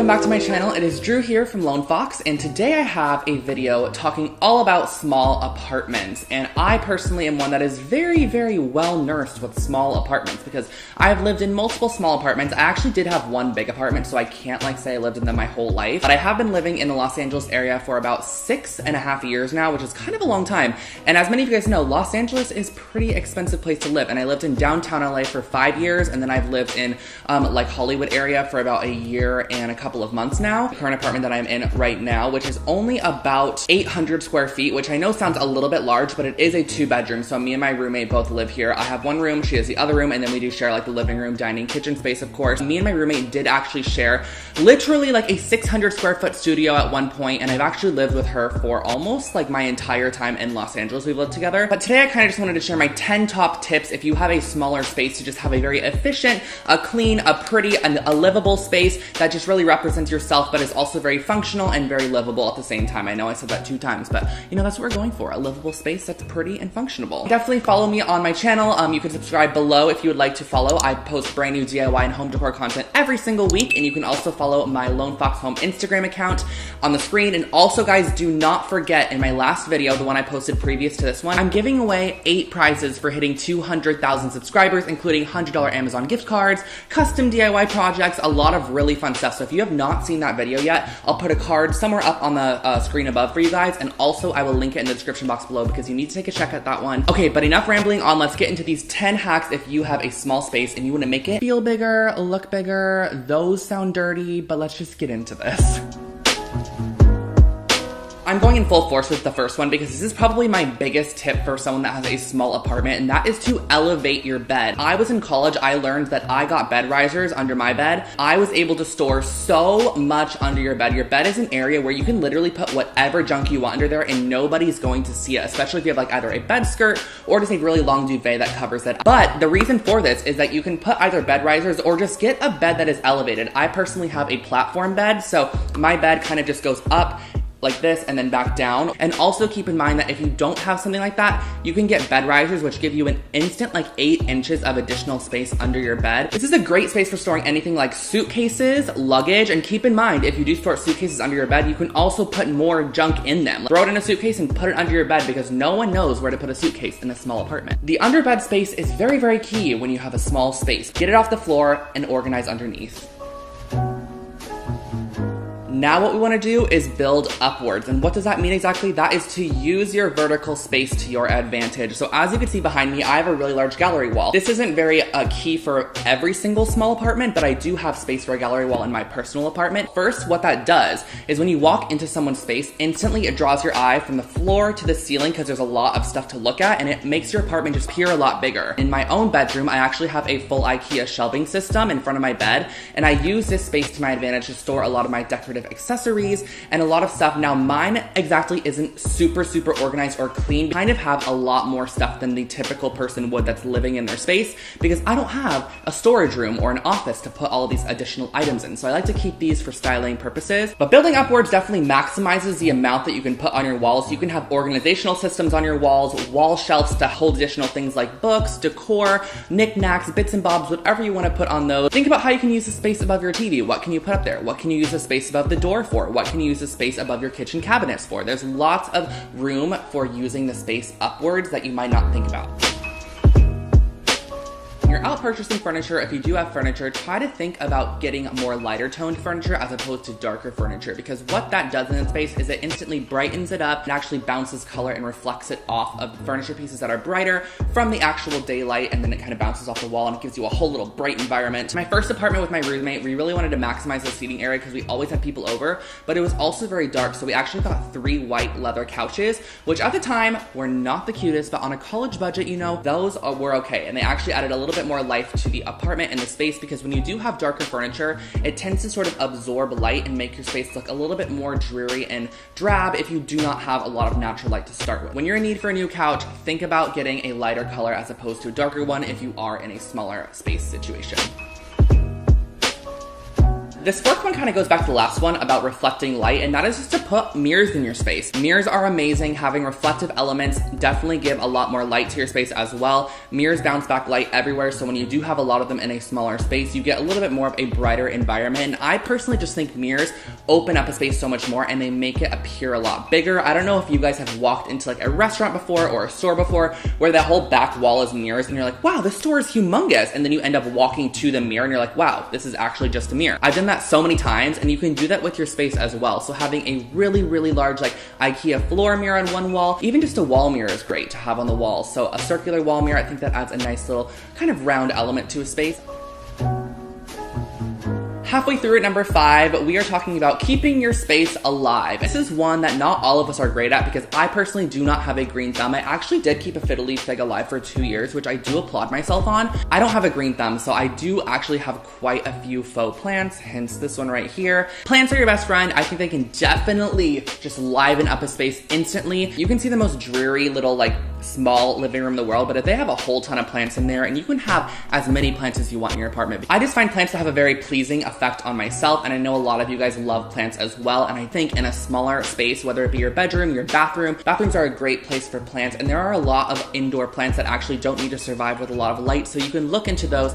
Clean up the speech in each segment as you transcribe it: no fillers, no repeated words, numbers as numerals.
back to my channel. It is Drew here from Lone Fox, and today I have a video talking all about small apartments. And I personally am one that is very, very well nursed with small apartments because I've lived in multiple small apartments. I actually did have one big apartment, so I can't say I lived in them my whole life. But I have been living in the Los Angeles area for about 6.5 years now, which is kind of a long time. And as many of you guys know, Los Angeles is a pretty expensive place to live. And I lived in downtown LA for 5 years, and then I've lived in like Hollywood area for about a year and a couple of months now. The current apartment that I'm in right now, which is only about 800 square feet, which I know sounds a little bit large, but it is a 2-bedroom. So me and my roommate both live here. I have one room, she has the other room, and then we do share like the living room, dining, kitchen space, of course. Me and my roommate did actually share literally like a 600 square foot studio at one point, and I've actually lived with her for almost like my entire time in Los Angeles. We've lived together. But today I kind of just wanted to share my 10 top tips if you have a smaller space to just have a very efficient, a clean, a pretty, and a livable space that just really represents yourself, but is also very functional and very livable at the same time. I know I said that 2 times, but you know, that's what we're going for, a livable space that's pretty and functional. Definitely follow me on my channel. You can subscribe below if you would like to follow. I post brand new DIY and home decor content every single week, and you can also follow my Lone Fox Home Instagram account on the screen. And also, guys, do not forget, in my last video, the one I posted previous to this one, I'm giving away 8 prizes for hitting 200,000 subscribers, including $100 Amazon gift cards, custom DIY projects, a lot of really fun stuff. So if you have not seen that video yet, I'll put a card somewhere up on the screen above for you guys, and also I will link it in the description box below because you need to take a check at that one. Okay, but enough rambling on. Let's get into these 10 hacks if you have a small space and you want to make it feel bigger, look bigger. Those sound dirty, but let's just get into this. I'm going in full force with the first one because this is probably my biggest tip for someone that has a small apartment, and that is to elevate your bed. I was in college, I learned that I got bed risers under my bed. I was able to store so much under your bed. Your bed is an area where you can literally put whatever junk you want under there and nobody's going to see it, especially if you have like either a bed skirt or just a really long duvet that covers it. But the reason for this is that you can put either bed risers or just get a bed that is elevated. I personally have a platform bed, so my bed kind of just goes up like this and then back down. And also keep in mind that if you don't have something like that, you can get bed risers, which give you an instant like 8 inches of additional space under your bed. This is a great space for storing anything like suitcases, luggage, and keep in mind, if you do store suitcases under your bed, you can also put more junk in them. Throw it in a suitcase and put it under your bed because no one knows where to put a suitcase in a small apartment. The underbed space is very, very key when you have a small space. Get it off the floor and organize underneath. Now what we want to do is build upwards. And what does that mean exactly? That is to use your vertical space to your advantage. So as you can see behind me, I have a really large gallery wall. This isn't very key for every single small apartment, but I do have space for a gallery wall in my personal apartment. First, what that does is when you walk into someone's space, instantly it draws your eye from the floor to the ceiling because there's a lot of stuff to look at, and it makes your apartment just appear a lot bigger. In my own bedroom, I actually have a full IKEA shelving system in front of my bed, and I use this space to my advantage to store a lot of my decorative accessories and a lot of stuff. Now mine exactly isn't super organized or clean. I kind of have a lot more stuff than the typical person would that's living in their space because I don't have a storage room or an office to put all of these additional items in. So I like to keep these for styling purposes. But building upwards definitely maximizes the amount that you can put on your walls. You can have organizational systems on your walls, wall shelves to hold additional things like books, decor, knickknacks, bits and bobs, whatever you want to put on those. Think about how you can use the space above your TV. What can you put up there? What can you use the space above the door for? What can you use the space above your kitchen cabinets for? There's lots of room for using the space upwards that you might not think about. When you're out purchasing furniture, if you do have furniture, try to think about getting more lighter toned furniture as opposed to darker furniture, because what that does in the space is it instantly brightens it up and actually bounces color and reflects it off of furniture pieces that are brighter from the actual daylight, and then it kind of bounces off the wall and it gives you a whole little bright environment. My first apartment with my roommate, we really wanted to maximize the seating area because we always had people over, but it was also very dark, so we actually got 3 white leather couches, which at the time were not the cutest, but on a college budget, you know, those were okay, and they actually added a little bit more life to the apartment and the space, because when you do have darker furniture, it tends to sort of absorb light and make your space look a little bit more dreary and drab if you do not have a lot of natural light to start with. When you're in need for a new couch, think about getting a lighter color as opposed to a darker one if you are in a smaller space situation. This fourth one kind of goes back to the last one about reflecting light, and that is just to put mirrors in your space. Mirrors are amazing. Having reflective elements definitely give a lot more light to your space as well. Mirrors bounce back light everywhere, so when you do have a lot of them in a smaller space, you get a little bit more of a brighter environment. And I personally just think mirrors open up a space so much more and they make it appear a lot bigger. I don't know if you guys have walked into like a restaurant before or a store before where that whole back wall is mirrors and you're like, wow, this store is humongous. And then you end up walking to the mirror and you're like, wow, this is actually just a mirror. I've done that so many times, and you can do that with your space as well. So having a really, really large like IKEA floor mirror on one wall, even just a wall mirror is great to have on the wall. So a circular wall mirror, I think that adds a nice little kind of round element to a space. Halfway through at number 5, we are talking about keeping your space alive. This is one that not all of us are great at because I personally do not have a green thumb. I actually did keep a fiddle leaf fig alive for 2 years, which I do applaud myself on. I don't have a green thumb, so I do actually have quite a few faux plants, hence this one right here. Plants are your best friend. I think they can definitely just liven up a space instantly. You can see the most dreary little like small living room in the world, but if they have a whole ton of plants in there, and you can have as many plants as you want in your apartment. I just find plants to have a very pleasing effect on myself, and I know a lot of you guys love plants as well, and I think in a smaller space, whether it be your bedroom, your bathroom, bathrooms are a great place for plants, and there are a lot of indoor plants that actually don't need to survive with a lot of light, so you can look into those.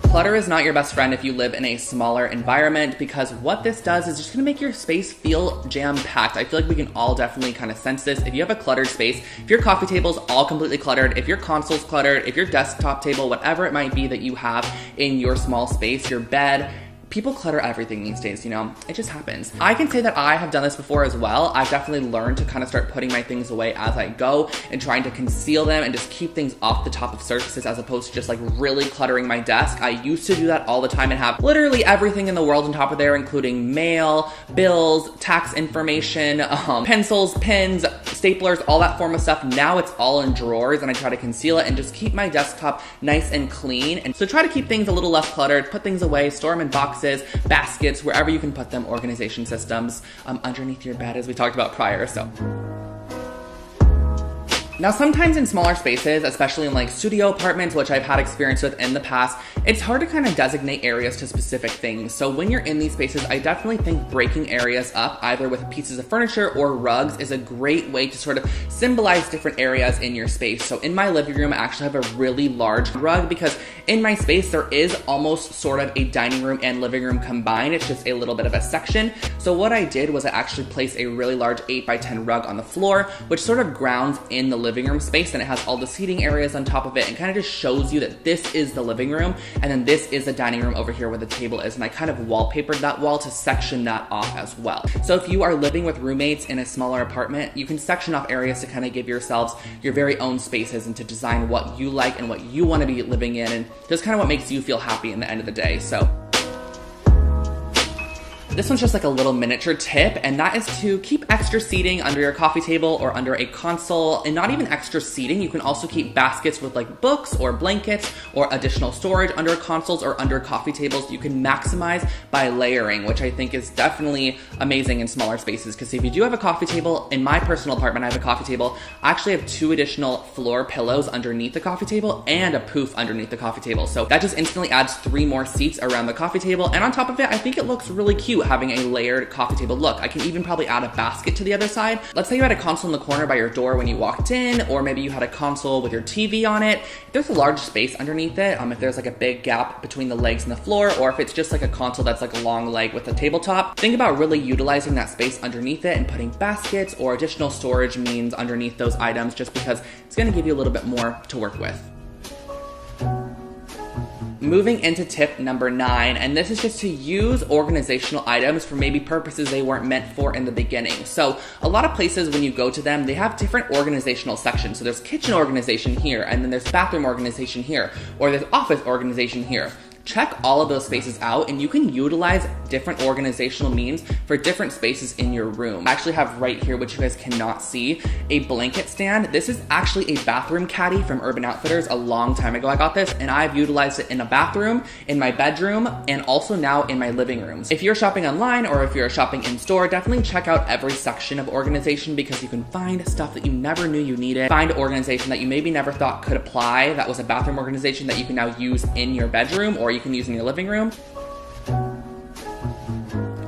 Clutter is not your best friend if you live in a smaller environment, because what this does is just gonna make your space feel jam-packed. I feel like we can all definitely kind of sense this. If you have a cluttered space, if your coffee table's all completely cluttered, if your console's cluttered, if your desktop table, whatever it might be that you have in your small space, your bed, people clutter everything these days, you know, it just happens. I can say that I have done this before as well. I've definitely learned to kind of start putting my things away as I go and trying to conceal them and just keep things off the top of surfaces as opposed to just like really cluttering my desk. I used to do that all the time and have literally everything in the world on top of there, including mail, bills, tax information, pencils, pens, staplers, all that form of stuff. Now it's all in drawers and I try to conceal it and just keep my desktop nice and clean. And so try to keep things a little less cluttered, put things away, store them in boxes, baskets, wherever you can put them, organization systems, underneath your bed as we talked about prior, so. Now, sometimes in smaller spaces, especially in like studio apartments, which I've had experience with in the past, it's hard to kind of designate areas to specific things. So when you're in these spaces, I definitely think breaking areas up, either with pieces of furniture or rugs, is a great way to sort of symbolize different areas in your space. So in my living room, I actually have a really large rug because in my space, there is almost sort of a dining room and living room combined. It's just a little bit of a section. So what I did was I actually placed a really large 8x10 rug on the floor, which sort of grounds in the living room space, and it has all the seating areas on top of it and kind of just shows you that this is the living room and then this is the dining room over here where the table is, and I kind of wallpapered that wall to section that off as well. So if you are living with roommates in a smaller apartment, you can section off areas to kind of give yourselves your very own spaces and to design what you like and what you want to be living in and just kind of what makes you feel happy in the end of the day. So this one's just like a little miniature tip, and that is to keep extra seating under your coffee table or under a console, and not even extra seating. You can also keep baskets with like books or blankets or additional storage under consoles or under coffee tables. You can maximize by layering, which I think is definitely amazing in smaller spaces, because if you do have a coffee table, in my personal apartment, I have a coffee table. I actually have 2 additional floor pillows underneath the coffee table and a poof underneath the coffee table. So that just instantly adds 3 more seats around the coffee table. And on top of it, I think it looks really cute having a layered coffee table look. I can even probably add a basket to the other side. Let's say you had a console in the corner by your door when you walked in, or maybe you had a console with your TV on it. If there's a large space underneath it, if there's like a big gap between the legs and the floor, or if it's just like a console that's like a long leg with a tabletop, think about really utilizing that space underneath it and putting baskets or additional storage means underneath those items, just because it's going to give you a little bit more to work with. Moving into tip number 9, and this is just to use organizational items for maybe purposes they weren't meant for in the beginning. So a lot of places when you go to them, they have different organizational sections. So there's kitchen organization here, and then there's bathroom organization here, or there's office organization here. Check all of those spaces out, and you can utilize different organizational means for different spaces in your room. I actually have right here, which you guys cannot see, a blanket stand. This is actually a bathroom caddy from Urban Outfitters. A long time ago I got this, and I've utilized it in a bathroom, in my bedroom, and also now in my living rooms. If you're shopping online or if you're shopping in store, definitely check out every section of organization, because you can find stuff that you never knew you needed, find organization that you maybe never thought could apply that was a bathroom organization that you can now use in your bedroom, or you can use in your living room.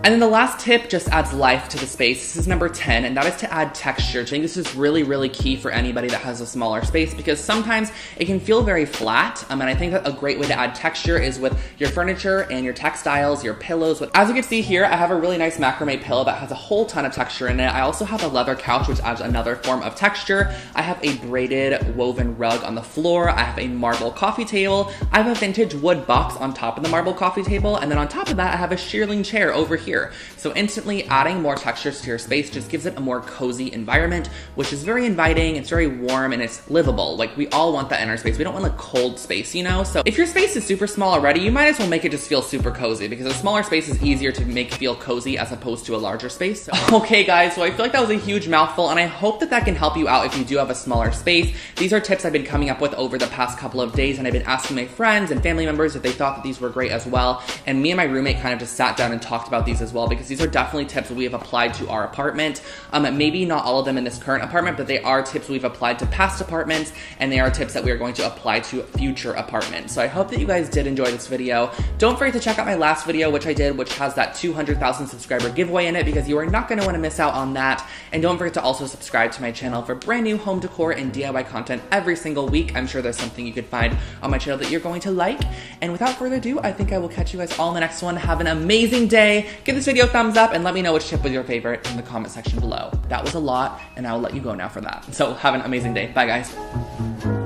And then the last tip just adds life to the space. This is number 10, and that is to add texture. I think this is really, really key for anybody that has a smaller space, because sometimes it can feel very flat. And I think that a great way to add texture is with your furniture and your textiles, your pillows. As you can see here, I have a really nice macrame pillow that has a whole ton of texture in it. I also have a leather couch, which adds another form of texture. I have a braided woven rug on the floor. I have a marble coffee table. I have a vintage wood box on top of the marble coffee table. And then on top of that, I have a shearling chair over here. So instantly adding more textures to your space just gives it a more cozy environment, which is very inviting, it's very warm, and it's livable. Like, we all want that in our space. We don't want a cold space, you know? So if your space is super small already, you might as well make it just feel super cozy, because a smaller space is easier to make feel cozy as opposed to a larger space. So, okay guys, so I feel like that was a huge mouthful, and I hope that that can help you out if you do have a smaller space. These are tips I've been coming up with over the past couple of days, and I've been asking my friends and family members if they thought that these were great as well. And me and my roommate kind of just sat down and talked about these as well, because these are definitely tips that we have applied to our apartment. Maybe not all of them in this current apartment, but they are tips we've applied to past apartments, and they are tips that we are going to apply to future apartments. So I hope that you guys did enjoy this video. Don't forget to check out my last video, which I did, which has that 200,000 subscriber giveaway in it, because you are not going to want to miss out on that. And don't forget to also subscribe to my channel for brand new home decor and DIY content every single week. I'm sure there's something you could find on my channel that you're going to like. And without further ado, I think I will catch you guys all in the next one. Have an amazing day. Give this video a thumbs up and let me know which tip was your favorite in the comment section below. That was a lot, and I will let you go now for that. So have an amazing day. Bye guys.